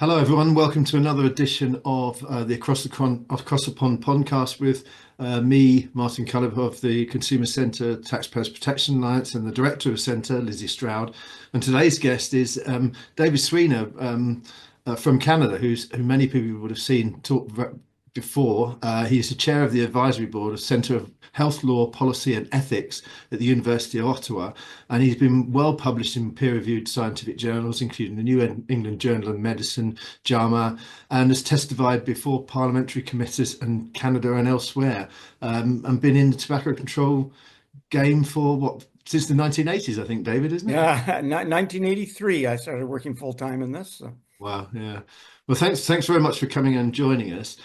Hello, everyone. Welcome to another edition of the Across the Pond podcast with me, Martin Cullen of the Consumer Centre Taxpayers Protection Alliance, and the Director of Centre, Lizzie Stroud. And today's guest is David Sweanor from Canada, who many people would have seen talk before. He is the chair of the advisory board of Centre of Health Law, Policy and Ethics at the University of Ottawa, and he's been well published in peer-reviewed scientific journals, including the New England Journal of Medicine, JAMA, and has testified before parliamentary committees in Canada and elsewhere, and been in the tobacco control game for what, since the 1980s, I think, David, isn't it? Yeah, 1983, I started working full time in this. So. Wow, yeah. Well, thanks very much for coming and joining us.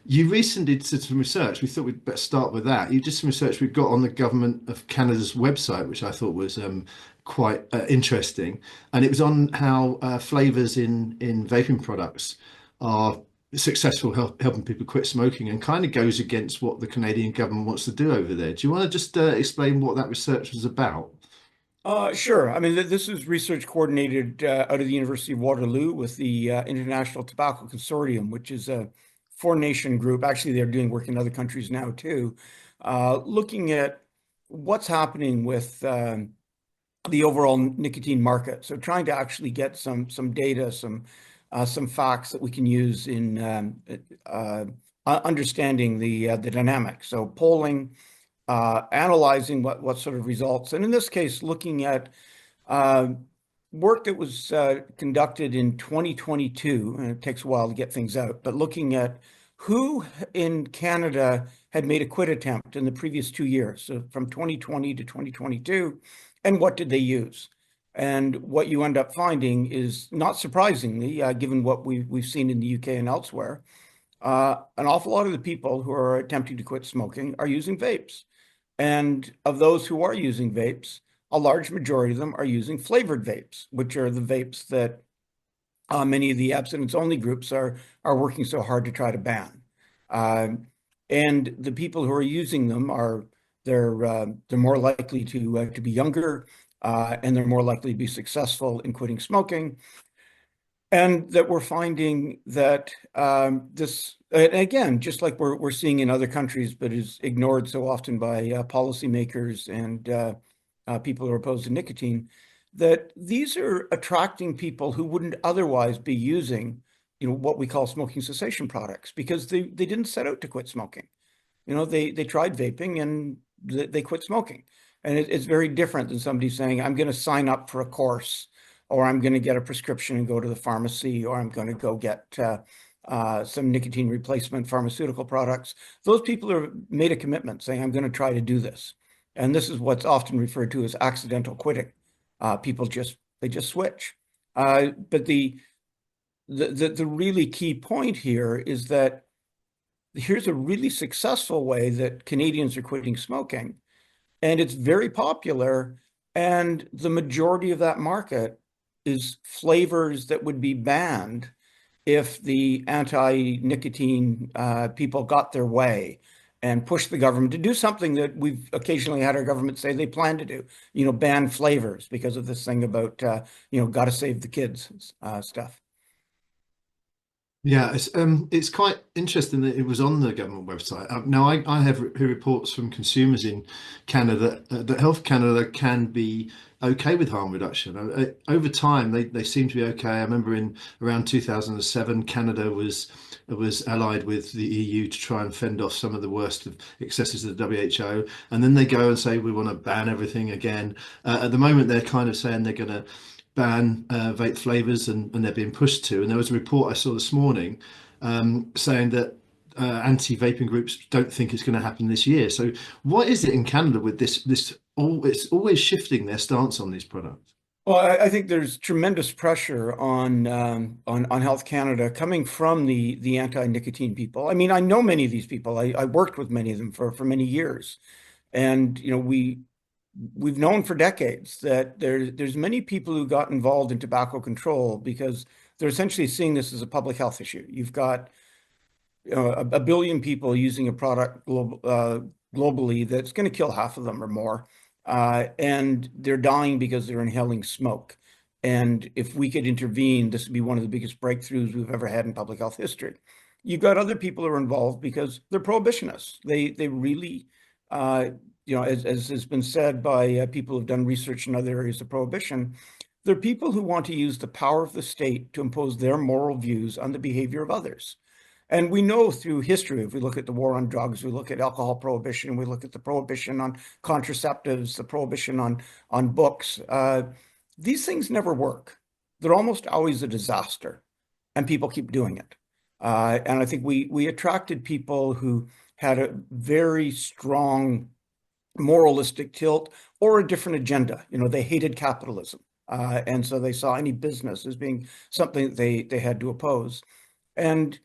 You recently did some research. We thought we'd better start with that. You did some research we've got on the Government of Canada's website, which I thought was quite interesting, and it was on how flavors in vaping products are successful helping people quit smoking, and kind of goes against what the Canadian government wants to do over there. Do you want to just explain what that research was about? Sure. I mean, this is research coordinated out of the University of Waterloo with the International Tobacco Consortium, which is a four-nation group. Actually, they're doing work in other countries now too, looking at what's happening with the overall nicotine market. So, trying to actually get some data, some facts that we can use in understanding the dynamics. So, polling. Analyzing what sort of results, and in this case, looking at work that was conducted in 2022, and it takes a while to get things out, but looking at who in Canada had made a quit attempt in the previous 2 years, so from 2020 to 2022, and what did they use? And what you end up finding is, not surprisingly, given what we've seen in the UK and elsewhere, an awful lot of the people who are attempting to quit smoking are using vapes. And of those who are using vapes, a large majority of them are using flavored vapes, which are the vapes that many of the abstinence-only groups are working so hard to try to ban. And the people who are using them they're more likely to be younger, and they're more likely to be successful in quitting smoking. And that we're finding that this, and again, just like we're seeing in other countries, but is ignored so often by policymakers and people who are opposed to nicotine, that these are attracting people who wouldn't otherwise be using, what we call smoking cessation products, because they didn't set out to quit smoking. They tried vaping and they quit smoking. And it's very different than somebody saying, I'm going to sign up for a course, or I'm going to get a prescription and go to the pharmacy, or I'm going to go get some nicotine replacement pharmaceutical products. Those people have made a commitment saying, I'm going to try to do this. And this is what's often referred to as accidental quitting. People just switch. But the really key point here is that here's a really successful way that Canadians are quitting smoking, and it's very popular. And the majority of that market is flavors that would be banned if the anti-nicotine people got their way and pushed the government to do something that we've occasionally had our government say they plan to do, ban flavors because of this thing about, got to save the kids stuff. Yeah, it's quite interesting that it was on the government website. Now, I have reports from consumers in Canada that Health Canada can be okay with harm reduction. Over time, they seem to be okay. I remember in around 2007, Canada was allied with the EU to try and fend off some of the worst of excesses of the WHO, and then they go and say we want to ban everything again. At the moment, they're kind of saying they're going to ban vape flavors, and they're being pushed to. And there was a report I saw this morning saying that anti-vaping groups don't think it's going to happen this year. So what is it in Canada with this? It's always shifting their stance on these products. Well, I think there's tremendous pressure on Health Canada coming from the anti-nicotine people. I mean, I know many of these people. I worked with many of them for many years, and we've known for decades that there's many people who got involved in tobacco control because they're essentially seeing this as a public health issue. You've got a billion people using a product globally that's going to kill half of them or more, and they're dying because they're inhaling smoke. And if we could intervene, this would be one of the biggest breakthroughs we've ever had in public health history. You've got other people who are involved because they're prohibitionists. They really, as has been said by people who've done research in other areas of prohibition, they're people who want to use the power of the state to impose their moral views on the behavior of others. And we know through history, if we look at the war on drugs, we look at alcohol prohibition, we look at the prohibition on contraceptives, the prohibition on books, these things never work. They're almost always a disaster, and people keep doing it. And I think we attracted people who had a very strong moralistic tilt or a different agenda. They hated capitalism. And so they saw any business as being something that they had to oppose. And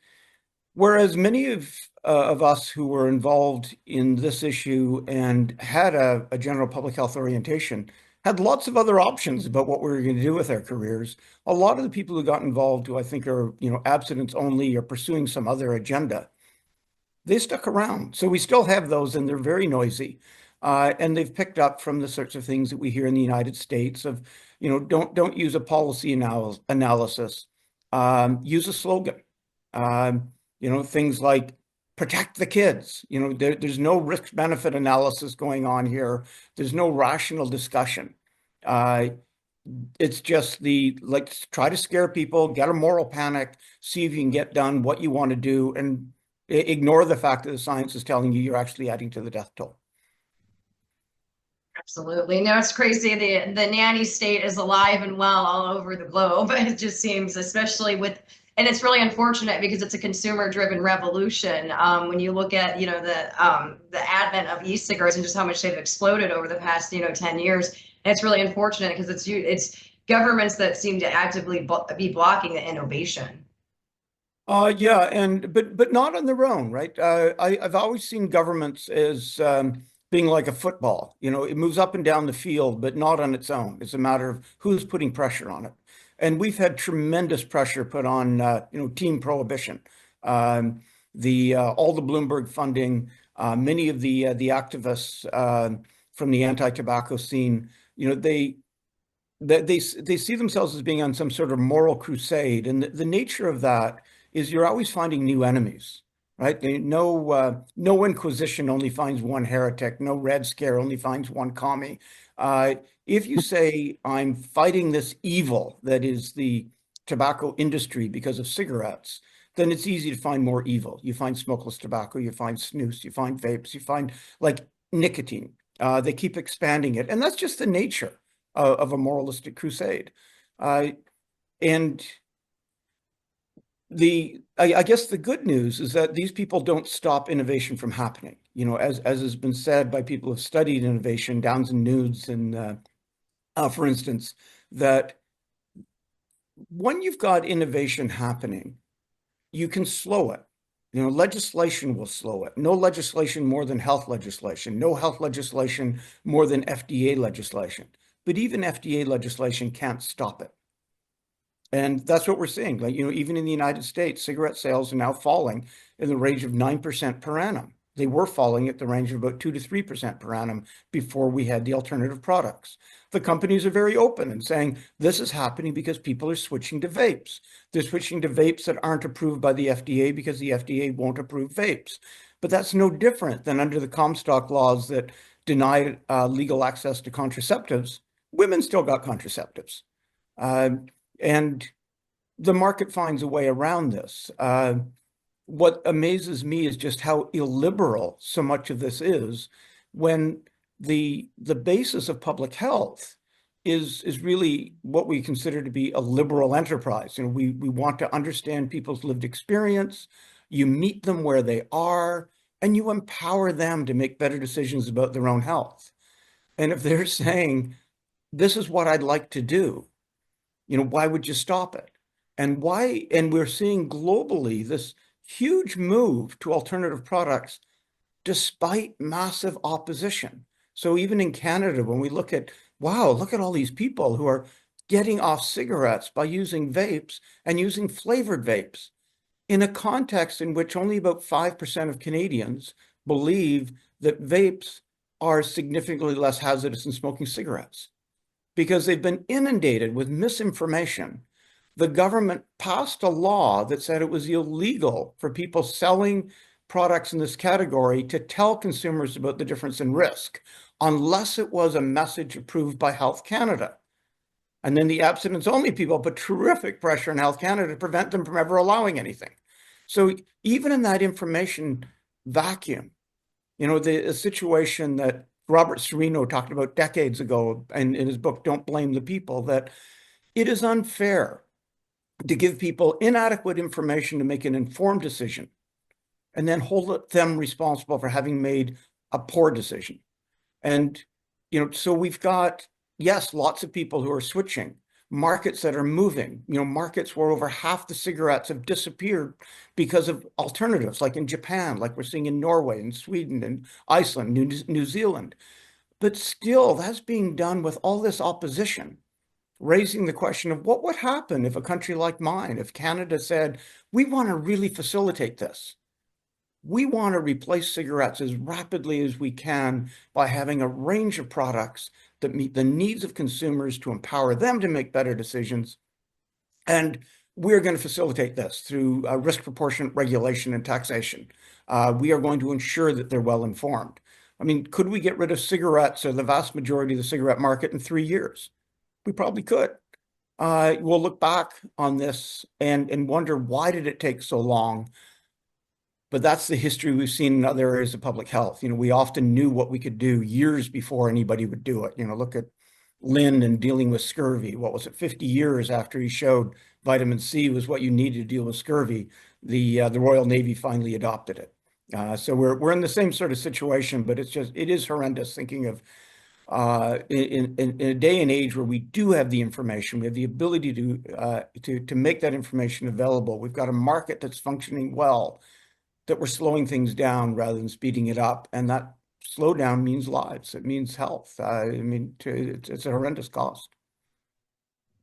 whereas many of us who were involved in this issue and had a general public health orientation had lots of other options about what we were going to do with our careers, a lot of the people who got involved, who I think are, abstinence only or pursuing some other agenda, they stuck around. So we still have those, and they're very noisy. And they've picked up from the sorts of things that we hear in the United States of, don't use a policy analysis, use a slogan. Things like protect the kids. There's no risk benefit analysis going on here. There's no rational discussion. It's just try to scare people, get a moral panic, see if you can get done what you want to do, and ignore the fact that the science is telling you you're actually adding to the death toll. Absolutely. No, it's crazy. The nanny state is alive and well all over the globe. It just seems, especially and it's really unfortunate because it's a consumer-driven revolution. When you look at, the advent of e-cigarettes and just how much they've exploded over the past, 10 years, and it's really unfortunate because it's governments that seem to actively be blocking the innovation. Yeah, but not on their own, right? I've always seen governments as being like a football. It moves up and down the field, but not on its own. It's a matter of who's putting pressure on it. And we've had tremendous pressure put on, team prohibition. All the Bloomberg funding, many of the activists from the anti-tobacco scene, they see themselves as being on some sort of moral crusade. And the nature of that is you're always finding new enemies, right? No Inquisition only finds one heretic. No Red Scare only finds one commie. If you say, I'm fighting this evil that is the tobacco industry because of cigarettes, then it's easy to find more evil. You find smokeless tobacco, you find snus, you find vapes, you find nicotine. They keep expanding it. And that's just the nature of a moralistic crusade. And I guess the good news is that these people don't stop innovation from happening. As has been said by people who've studied innovation, Downs and Nudes, and for instance, that when you've got innovation happening, you can slow it. Legislation will slow it. No legislation more than health legislation. No health legislation more than FDA legislation. But even FDA legislation can't stop it. And that's what we're seeing. Even in the United States, cigarette sales are now falling in the range of 9% per annum. They were falling at the range of about 2 to 3% per annum before we had the alternative products. The companies are very open and saying this is happening because people are switching to vapes. They're switching to vapes that aren't approved by the FDA because the FDA won't approve vapes. But that's no different than under the Comstock laws that denied legal access to contraceptives. Women still got contraceptives. And the market finds a way around this. What amazes me is just how illiberal so much of this is, when the basis of public health is really what we consider to be a liberal enterprise. We want to understand people's lived experience. You meet them where they are, and you empower them to make better decisions about their own health. And if they're saying, this is what I'd like to do, why would you stop it? And why? And we're seeing globally this huge move to alternative products despite massive opposition. So even in Canada, when we look at, wow, look at all these people who are getting off cigarettes by using vapes and using flavored vapes in a context in which only about 5% of Canadians believe that vapes are significantly less hazardous than smoking cigarettes. because they've been inundated with misinformation. The government passed a law that said it was illegal for people selling products in this category to tell consumers about the difference in risk, unless it was a message approved by Health Canada. And then the abstinence-only people put terrific pressure on Health Canada to prevent them from ever allowing anything. So even in that information vacuum, the situation that Robert Sweanor talked about decades ago in his book, Don't Blame the People, that it is unfair to give people inadequate information to make an informed decision and then hold them responsible for having made a poor decision. And, so we've got, yes, lots of people who are switching, markets that are moving, markets where over half the cigarettes have disappeared because of alternatives, like in Japan, like we're seeing in Norway and Sweden and Iceland, New Zealand. But still, that's being done with all this opposition, raising the question of what would happen if a country like mine, if Canada said, we want to really facilitate this. We want to replace cigarettes as rapidly as we can by having a range of products that meet the needs of consumers to empower them to make better decisions. And we're going to facilitate this through risk proportionate regulation and taxation. We are going to ensure that they're well informed. I mean, could we get rid of cigarettes or the vast majority of the cigarette market in 3 years? We probably could. We'll look back on this and wonder, why did it take so long? But that's the history we've seen in other areas of public health. We often knew what we could do years before anybody would do it. Look at Lind and dealing with scurvy. What was it, 50 years after he showed vitamin C was what you needed to deal with scurvy, the Royal Navy finally adopted it. So we're in the same sort of situation, but it is horrendous thinking of in a day and age where we do have the information, we have the ability to make that information available. We've got a market that's functioning well, that we're slowing things down rather than speeding it up, and that slowdown means lives. It means health. It's a horrendous cost.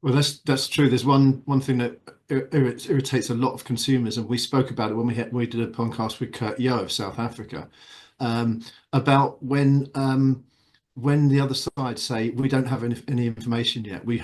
Well, that's true. There's one thing that irritates a lot of consumers, and we spoke about it when we did a podcast with Kurt Yo of South Africa, about when the other side say we don't have any information yet, we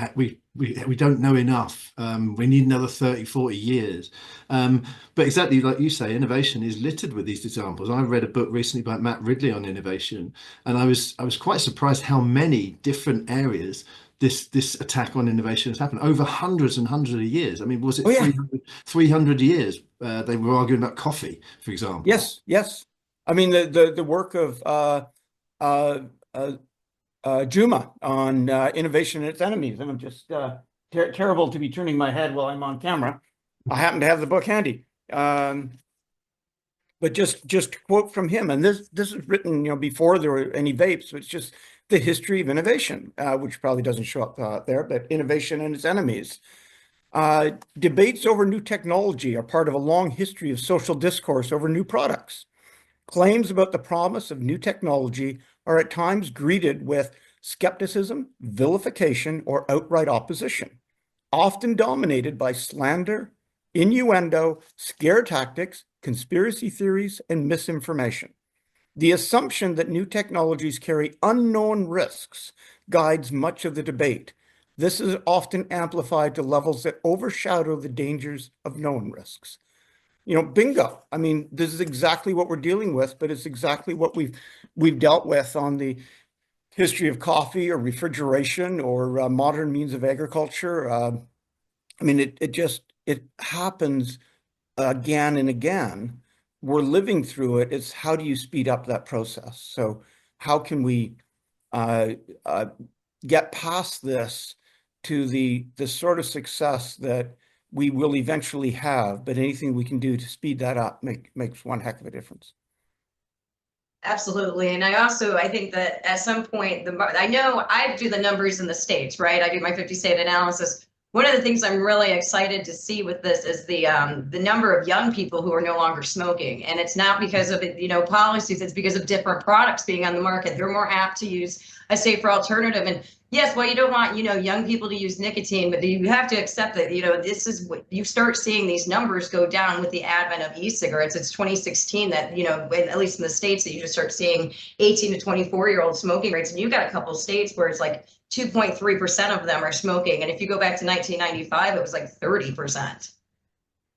don't know enough, we need another 30, 40 years. But exactly like you say, innovation is littered with these examples. I read a book recently by Matt Ridley on innovation, and I was quite surprised how many different areas this attack on innovation has happened over hundreds and hundreds of years. I mean, was it 300 years? They were arguing about coffee, for example. Yes. I mean, the work of Juma on innovation and its enemies. And I'm just terrible to be turning my head while I'm on camera. I happen to have the book handy. But just to quote from him, and this is written before there were any vapes, so it's just the history of innovation, which probably doesn't show up there, but innovation and its enemies. Debates over new technology are part of a long history of social discourse over new products. Claims about the promise of new technology are at times greeted with skepticism, vilification, or outright opposition, often dominated by slander, innuendo, scare tactics, conspiracy theories, and misinformation. The assumption that new technologies carry unknown risks guides much of the debate. This is often amplified to levels that overshadow the dangers of known risks. Bingo. I mean, this is exactly what we're dealing with, but it's exactly what we've dealt with on the history of coffee or refrigeration or modern means of agriculture. I mean, it happens again and again. We're living through it. It's how do you speed up that process? So how can we get past this to the sort of success that we will eventually have, but anything we can do to speed that up makes one heck of a difference. Absolutely. And I think that at some point, I know I do the numbers in the States, right? I do my 50 state analysis. One of the things I'm really excited to see with this is the number of young people who are no longer smoking. And it's not because of policies, it's because of different products being on the market. They're more apt to use a safer alternative. And Yes, well, you don't want, young people to use nicotine, but you have to accept that, this is what you start seeing these numbers go down with the advent of e-cigarettes. It's 2016 that, at least in the States, that you just start seeing 18 to 24-year-old smoking rates. And you've got a couple of states where it's like 2.3% of them are smoking. And if you go back to 1995, it was like 30%.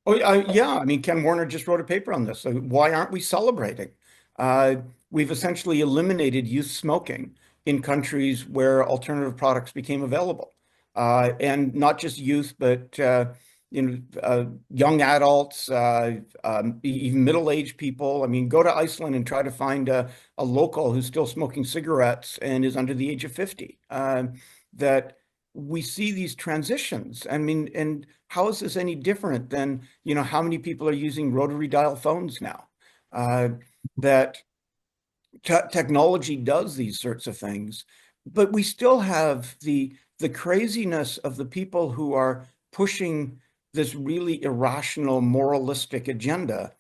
Oh, yeah. I mean, Ken Warner just wrote a paper on this. So why aren't we celebrating? We've essentially eliminated youth smoking in countries where alternative products became available. And not just youth, but young adults, even middle-aged people. I mean, go to Iceland and try to find a local who's still smoking cigarettes and is under the age of 50. That we see these transitions. I mean, and how is this any different than, how many people are using rotary dial phones now? That technology does these sorts of things, but we still have the craziness of the people who are pushing this really irrational, moralistic agenda.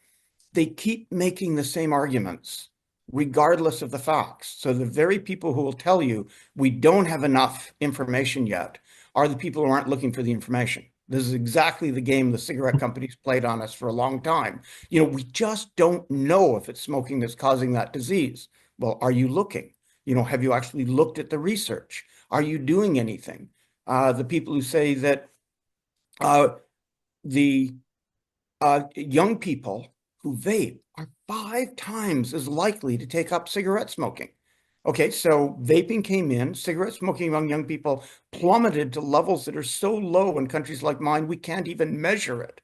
They keep making the same arguments, regardless of the facts. So the very people who will tell you we don't have enough information yet are the people who aren't looking for the information. This is exactly the game the cigarette companies played on us for a long time. We just don't know if it's smoking that's causing that disease. Well, are you looking? Have you actually looked at the research? Are you doing anything? The people who say that the young people who vape are 5 times as likely to take up cigarette smoking. Okay, so vaping came in, cigarette smoking among young people plummeted to levels that are so low in countries like mine, we can't even measure it.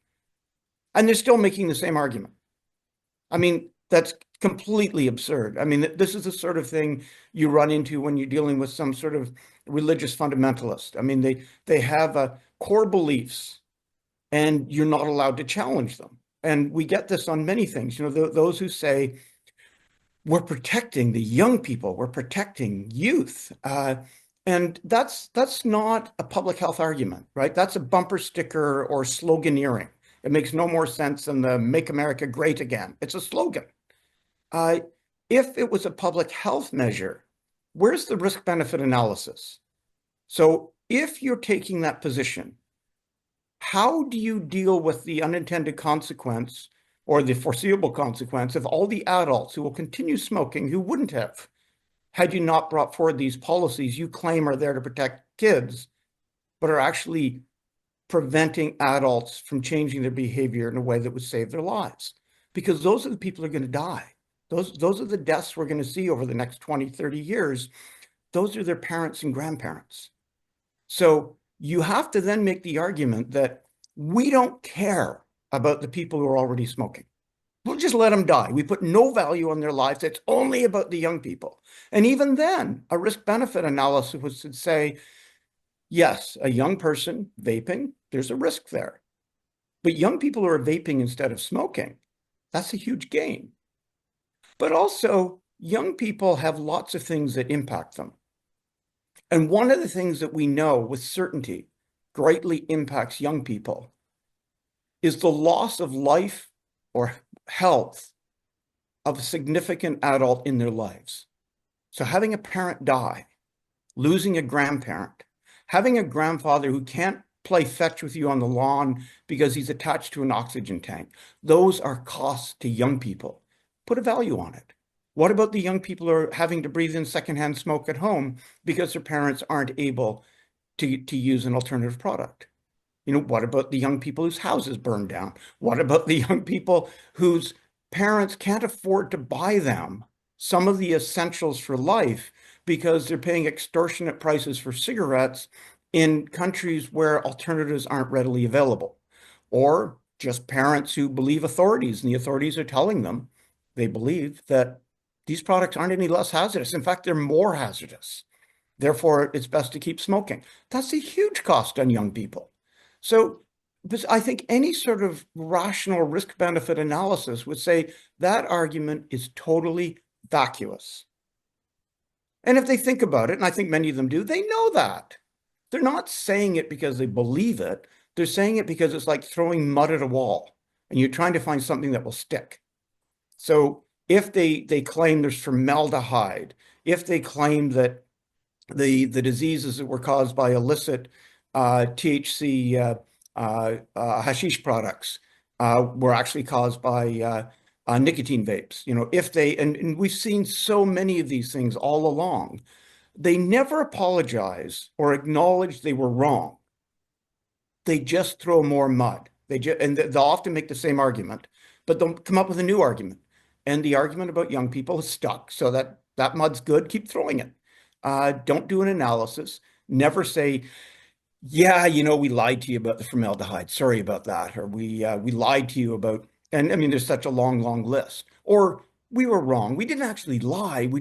And they're still making the same argument. I mean, that's completely absurd. I mean, this is the sort of thing you run into when you're dealing with some sort of religious fundamentalist. I mean, they have core beliefs, and you're not allowed to challenge them. And we get this on many things. Those who say, we're protecting the young people, we're protecting youth. And that's not a public health argument, right? That's a bumper sticker or sloganeering. It makes no more sense than the Make America Great Again. It's a slogan. If it was a public health measure, where's the risk-benefit analysis? So if you're taking that position, how do you deal with the unintended consequence or the foreseeable consequence of all the adults who will continue smoking who wouldn't have had you not brought forward these policies you claim are there to protect kids, but are actually preventing adults from changing their behavior in a way that would save their lives? Because those are the people who are going to die. Those are the deaths we're going to see over the next 20, 30 years. Those are their parents and grandparents. So you have to then make the argument that we don't care about the people who are already smoking. We'll just let them die. We put no value on their lives. It's only about the young people. And even then, a risk-benefit analysis would say, yes, a young person vaping, there's a risk there. But young people who are vaping instead of smoking, that's a huge gain. But also, young people have lots of things that impact them. And one of the things that we know with certainty greatly impacts young people is the loss of life or health of a significant adult in their lives. So having a parent die, losing a grandparent, having a grandfather who can't play fetch with you on the lawn because he's attached to an oxygen tank, those are costs to young people. Put a value on it. What about the young people who are having to breathe in secondhand smoke at home because their parents aren't able to use an alternative product? What about the young people whose houses burned down? What about the young people whose parents can't afford to buy them some of the essentials for life because they're paying extortionate prices for cigarettes in countries where alternatives aren't readily available? Or just parents who believe authorities, and the authorities are telling them they believe that these products aren't any less hazardous. In fact, they're more hazardous. Therefore, it's best to keep smoking. That's a huge cost on young people. So I think any sort of rational risk-benefit analysis would say that argument is totally vacuous. And if they think about it, and I think many of them do, they know that. They're not saying it because they believe it. They're saying it because it's like throwing mud at a wall, and you're trying to find something that will stick. So if they claim there's formaldehyde, if they claim that the diseases that were caused by illicit THC hashish products were actually caused by nicotine vapes. If they, and we've seen so many of these things all along, they never apologize or acknowledge they were wrong. They just throw more mud. And they'll often make the same argument, but they'll come up with a new argument. And the argument about young people is stuck. So that mud's good. Keep throwing it. Don't do an analysis. Never say, yeah, we lied to you about the formaldehyde. Sorry about that. Or we lied to you about, and I mean, there's such a long, long list. Or we were wrong. We didn't actually lie. We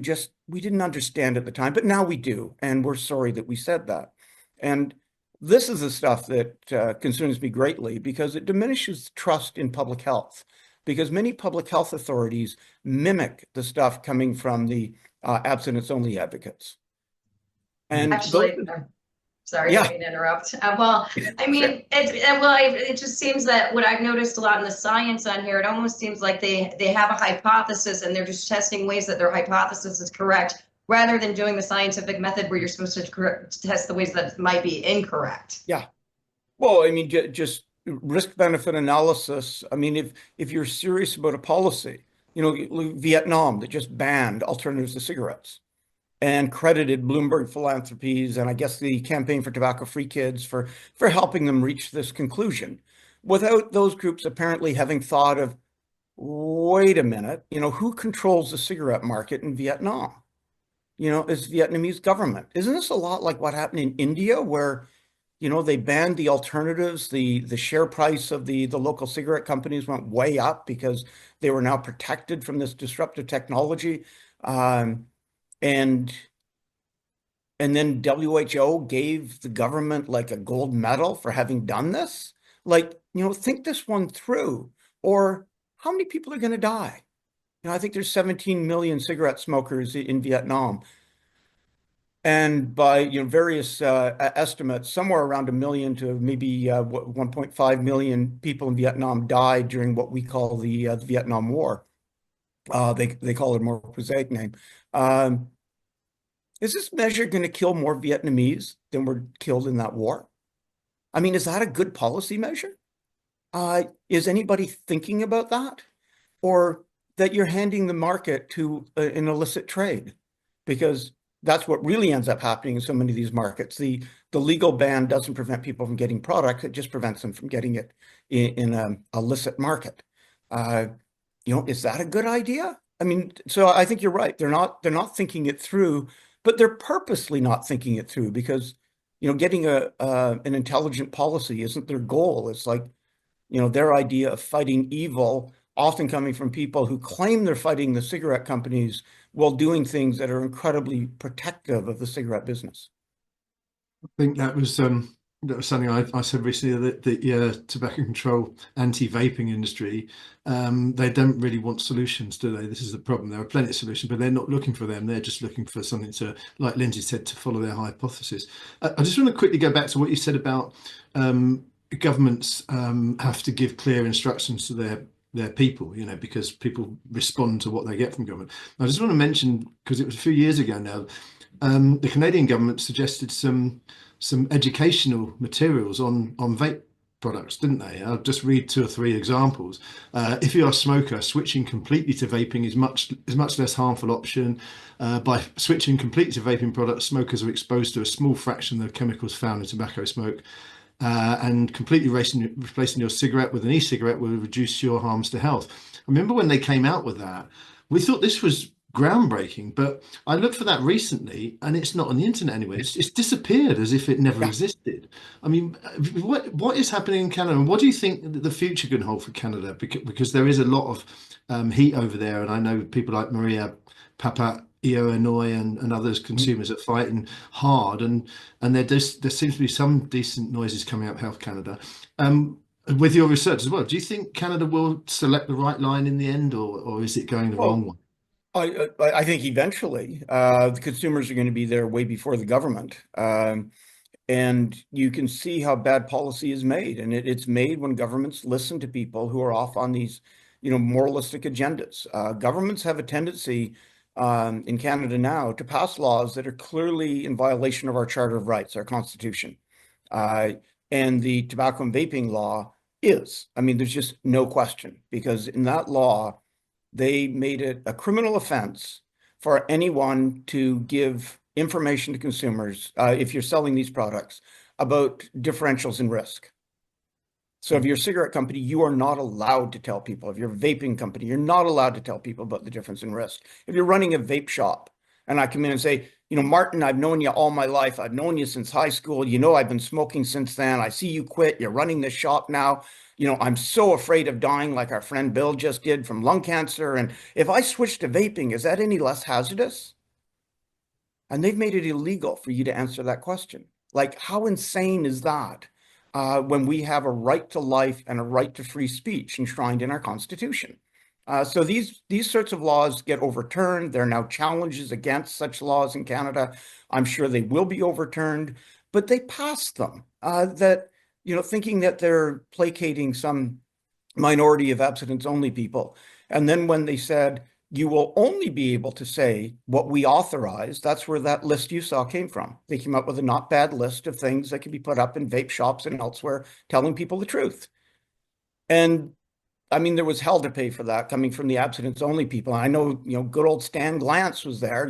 didn't understand at the time, but now we do. And we're sorry that we said that. And this is the stuff that concerns me greatly because it diminishes trust in public health. Because many public health authorities mimic the stuff coming from the abstinence-only advocates. And actually, sorry, yeah. I didn't interrupt. Well, I mean, it just seems that what I've noticed a lot in the science on here, it almost seems like they have a hypothesis and they're just testing ways that their hypothesis is correct, rather than doing the scientific method where you're supposed to test the ways that might be incorrect. Yeah. Well, I mean, just risk-benefit analysis. I mean, if you're serious about a policy, Vietnam that just banned alternatives to cigarettes and credited Bloomberg Philanthropies and I guess the Campaign for Tobacco-Free Kids for helping them reach this conclusion, without those groups apparently having thought of, wait a minute, who controls the cigarette market in Vietnam? Is the Vietnamese government. Isn't this a lot like what happened in India where they banned the alternatives, the share price of the local cigarette companies went way up because they were now protected from this disruptive technology. And then WHO gave the government like a gold medal for having done this. Think this one through. Or how many people are going to die? I think there's 17 million cigarette smokers in Vietnam. And by various estimates, somewhere around 1 million to maybe 1.5 million people in Vietnam died during what we call the Vietnam War. They call it a more prosaic name. Is this measure going to kill more Vietnamese than were killed in that war? I mean, is that a good policy measure? Is anybody thinking about that? Or that you're handing the market to an illicit trade? Because that's what really ends up happening in so many of these markets. The legal ban doesn't prevent people from getting products. It just prevents them from getting it in an illicit market. Is that a good idea? I mean, so I think you're right. They're not thinking it through, but they're purposely not thinking it through because, getting an intelligent policy isn't their goal. It's like, their idea of fighting evil, often coming from people who claim they're fighting the cigarette companies while doing things that are incredibly protective of the cigarette business. I think that was something I said recently, that the tobacco control anti-vaping industry, they don't really want solutions, do they? This is the problem. There are plenty of solutions, but they're not looking for them. They're just looking for something to, like Lindsay said, to follow their hypothesis. I just want to quickly go back to what you said about governments have to give clear instructions to their people, because people respond to what they get from government. I just want to mention, because it was a few years ago now, the Canadian government suggested some educational materials on vape products, didn't they? I'll just read 2 or 3 examples. If you're a smoker, switching completely to vaping is much less harmful option. By switching completely to vaping products, smokers are exposed to a small fraction of the chemicals found in tobacco smoke. And completely replacing your cigarette with an e-cigarette will reduce your harms to health. I remember when they came out with that, we thought this was groundbreaking, but I looked for that recently and it's not on the internet anywhere. It's disappeared as if it never existed. I mean, what is happening in Canada, and what do you think the future can hold for Canada? Because there is a lot of heat over there, and I know people like Maria Papaioi and others, consumers, are fighting hard, and there seems to be some decent noises coming out of Health Canada. With your research as well, do you think Canada will select the right line in the end, or is it going the wrong one? I think eventually the consumers are going to be there way before the government. And you can see how bad policy is made. And it's made when governments listen to people who are off on these, moralistic agendas. Governments have a tendency in Canada now to pass laws that are clearly in violation of our Charter of Rights, our Constitution. And the tobacco and vaping law is. I mean, there's just no question, because in that law, they made it a criminal offense for anyone to give information to consumers, if you're selling these products, about differentials in risk. So if you're a cigarette company, you are not allowed to tell people. If you're a vaping company, you're not allowed to tell people about the difference in risk. If you're running a vape shop and I come in and say, Martin, I've known you all my life. I've known you since high school. I've been smoking since then. I see you quit. You're running this shop now. I'm so afraid of dying like our friend Bill just did from lung cancer. And if I switch to vaping, is that any less hazardous? And they've made it illegal for you to answer that question. Like, how insane is that? When we have a right to life and a right to free speech enshrined in our Constitution. So these sorts of laws get overturned. There are now challenges against such laws in Canada. I'm sure they will be overturned, but they passed them. Thinking that they're placating some minority of abstinence-only people. And then when they said, you will only be able to say what we authorize, that's where that list you saw came from. They came up with a not bad list of things that can be put up in vape shops and elsewhere, telling people the truth. And I mean, there was hell to pay for that coming from the abstinence-only people. And I know, good old Stan Glantz was there,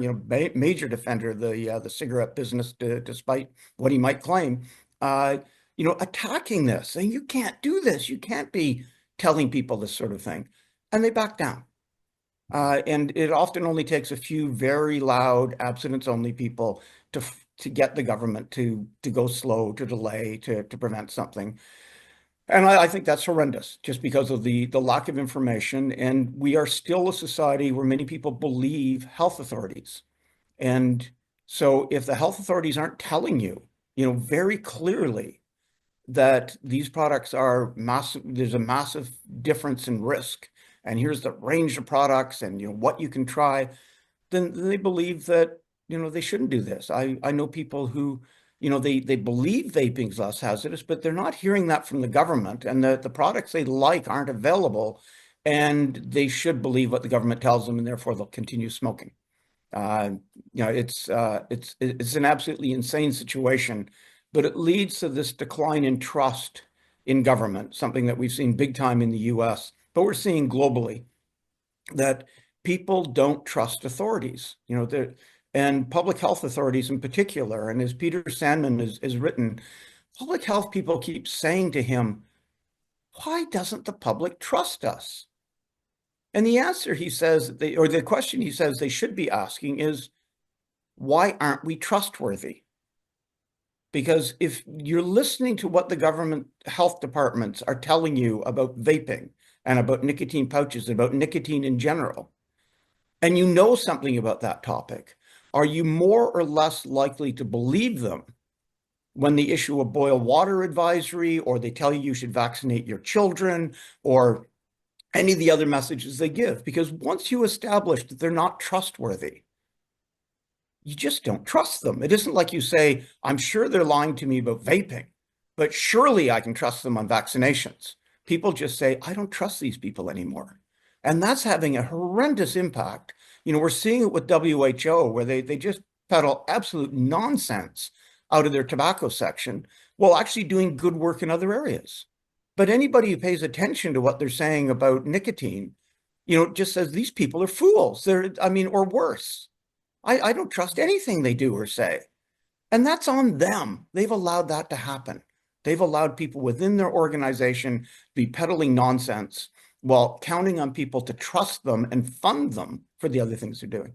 major defender of the cigarette business, despite what he might claim, attacking this, saying, you can't do this. You can't be telling people this sort of thing. And they backed down. And it often only takes a few very loud abstinence-only people to get the government to go slow, to delay, to prevent something. And I think that's horrendous, just because of the lack of information. And we are still a society where many people believe health authorities. And so if the health authorities aren't telling you, very clearly that these products are massive, there's a massive difference in risk, and here's the range of products and what you can try, then they believe that they shouldn't do this. I know people who they believe vaping's less hazardous, but they're not hearing that from the government, and the products they like aren't available, and they should believe what the government tells them, and therefore they'll continue smoking. It's an absolutely insane situation, but it leads to this decline in trust in government, something that we've seen big time in the US, but we're seeing globally, that people don't trust authorities, and public health authorities in particular. And as Peter Sandman has written, public health people keep saying to him, why doesn't the public trust us? And the answer, he says, the question he says they should be asking is, why aren't we trustworthy? Because if you're listening to what the government health departments are telling you about vaping and about nicotine pouches, about nicotine in general, and you know something about that topic, are you more or less likely to believe them when they issue a boil water advisory, or they tell you you should vaccinate your children, or any of the other messages they give? Because once you establish that they're not trustworthy, you just don't trust them. It isn't like you say, I'm sure they're lying to me about vaping, but surely I can trust them on vaccinations. People just say, I don't trust these people anymore. And that's having a horrendous impact. We're seeing it with WHO, where they just peddle absolute nonsense out of their tobacco section, while actually doing good work in other areas. But anybody who pays attention to what they're saying about nicotine, just says these people are fools. Or worse. I don't trust anything they do or say. And that's on them. They've allowed that to happen. They've allowed people within their organization to be peddling nonsense while counting on people to trust them and fund them for the other things they're doing.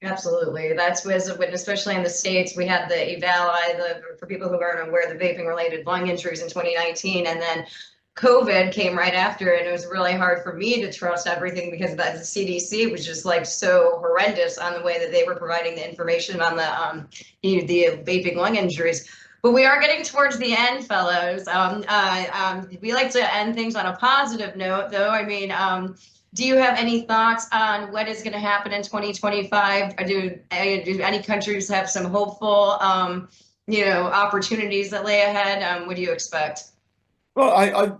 Absolutely. That's when, especially in the States, we had the EVALI, for people who aren't aware, the vaping related lung injuries in 2019. And then COVID came right after, and it was really hard for me to trust everything, because the CDC was just like so horrendous on the way that they were providing the information on the vaping lung injuries. But we are getting towards the end, fellows. We like to end things on a positive note, though. Do you have any thoughts on what is going to happen in 2025? Do any countries have some hopeful, opportunities that lay ahead? What do you expect? Well,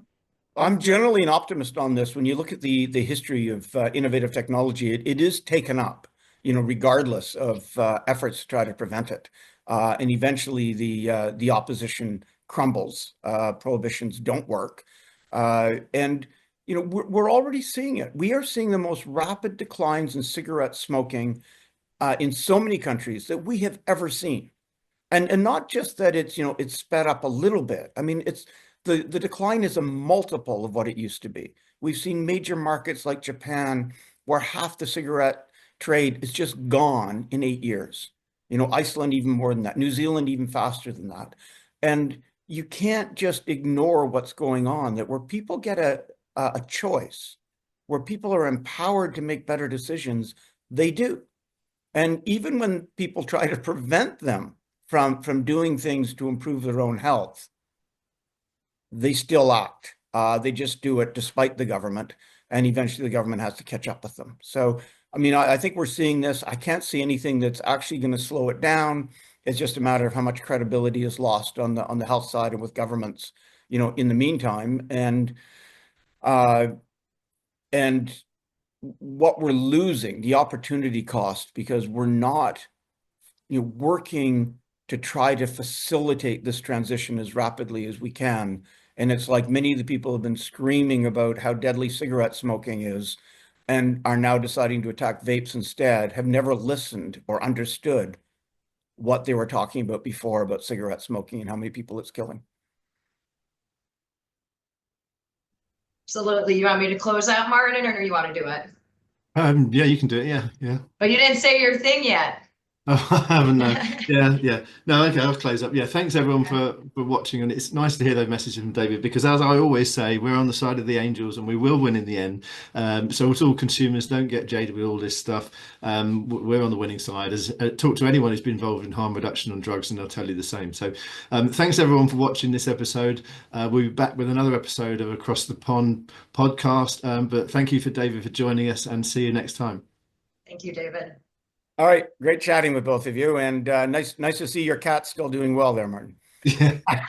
I'm generally an optimist on this. When you look at the history of innovative technology, it is taken up, regardless of efforts to try to prevent it. And eventually the opposition crumbles. Prohibitions don't work. And we're already seeing it. We are seeing the most rapid declines in cigarette smoking in so many countries that we have ever seen. And not just that it's sped up a little bit. I mean, the decline is a multiple of what it used to be. We've seen major markets like Japan where half the cigarette trade is just gone in 8 years. Iceland even more than that, New Zealand even faster than that. And you can't just ignore what's going on, that where people get a choice, where people are empowered to make better decisions, they do. And even when people try to prevent them from doing things to improve their own health, they still act. They just do it despite the government, and eventually the government has to catch up with them. So, I mean, I think we're seeing this. I can't see anything that's actually going to slow it down. It's just a matter of how much credibility is lost on the health side and with governments, in the meantime. And what we're losing, the opportunity cost, because we're not, working to try to facilitate this transition as rapidly as we can. And it's like many of the people have been screaming about how deadly cigarette smoking is and are now deciding to attack vapes instead, have never listened or understood what they were talking about before about cigarette smoking and how many people it's killing. Absolutely. You want me to close out, Martin, or you want to do it? Yeah, you can do it. Yeah. But you didn't say your thing yet. Oh, I haven't. Yeah. No, okay, I'll close up. Yeah, thanks everyone for watching, and it's nice to hear those messages from David, because as I always say, we're on the side of the angels, and we will win in the end. So to all consumers, don't get jaded with all this stuff. We're on the winning side. Talk to anyone who's been involved in harm reduction on drugs, and they'll tell you the same. So thanks everyone for watching this episode. We'll be back with another episode of Across the Pond podcast. But thank you for David for joining us, and see you next time. Thank you, David. All right, great chatting with both of you, and nice to see your cat still doing well there, Martin. Yeah. All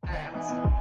right,